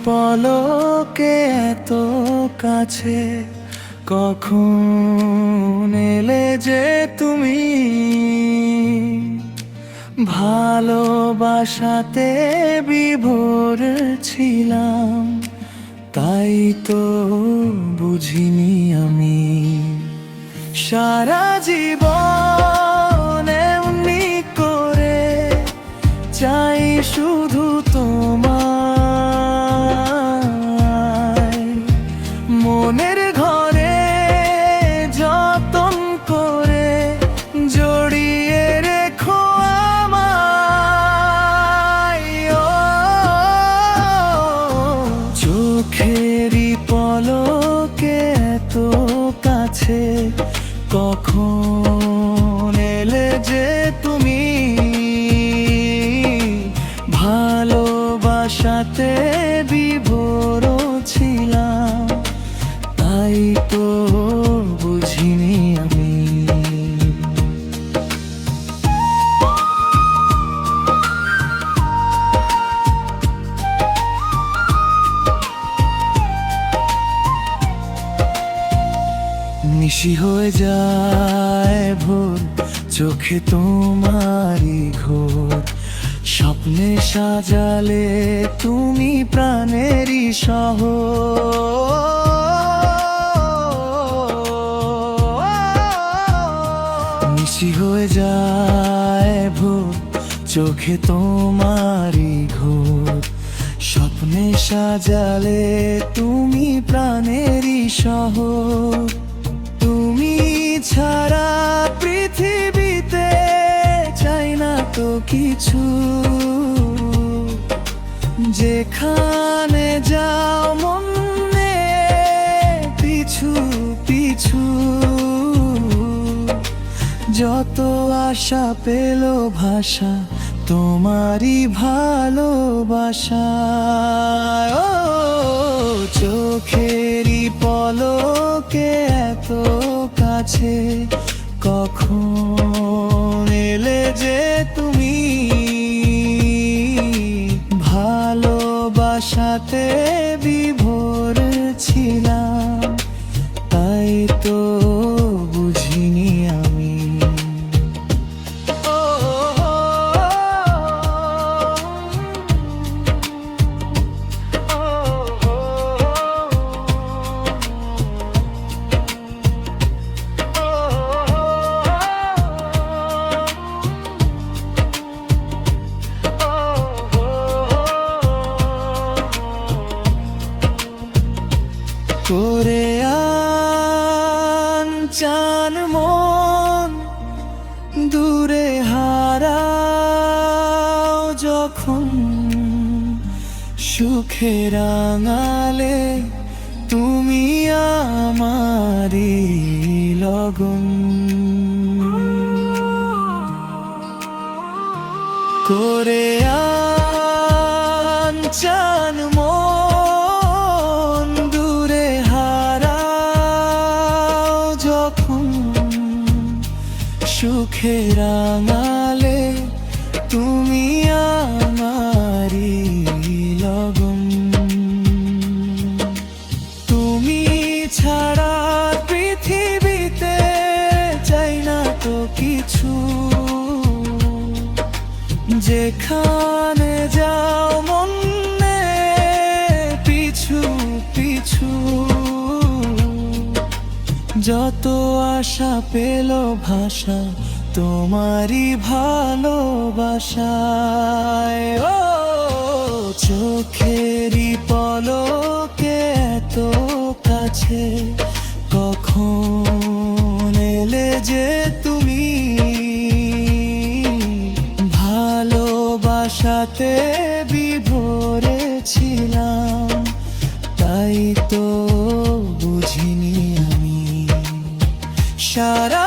পলকে এত কাছে, কখন এলে যে তুমি। ভালোবাসাতে বিভোর ছিলাম, তাই তো বুঝিনি আমি। সারা জীবন এমনি করে চাই শুধু তোমায়, মনের ঘরে যতন করে জড়িয়ে রেখো আমায়। ও চোখেরই পলকে এত কাছে, কখন এলে যে তুমি। ভালোবাসাতে বিভোর ছিলাম, তাই তো বুঝিনি আমি। নিশি হয়ে যায় ভোর, চোখে তোমারই ঘোর। স্বপ্নে সাজালে তুমি প্রাণেরই শহর। নিশি হয়ে যায় ভোর, চোখে তোমারই ঘোর। স্বপ্নে সাজালে তুমি প্রাণেরই শহর। তুমি ছাড়া পৃথিবীতে চাই না তো কিছু। যেখানে যাও মনে পিছু পিছু, যত আশা পেল ভাষা তোমারই ভালোবাসা। ও চোখেরই পলকে এত কাছে, কখন এলে যে তুমি। ভালোবাসাতে বিভোর ছিলাম, তাই তো বুঝিনি আমি। করে আনচান মন দূরে হারাও যখন। সুখে রাঙালে তুমি আমারই লগন। করে আনচান মন দূরে হারাও যখন। সুখে রাঙালে তুমি আমারই লগন। তুমি ছাড়া পৃথিবীতে চাই না তো কিছু। যেখানে যাও মনে পিছু পিছু, যত আশা পেল ভাষা তোমারই ভালোবাসায়। ও চোখেরই পলকে এত কাছে, কখন এলে যে তুমি। ভালোবাসাতে বিভোরে ছিলাম, তাই তো বুঝিনি আমি। সারা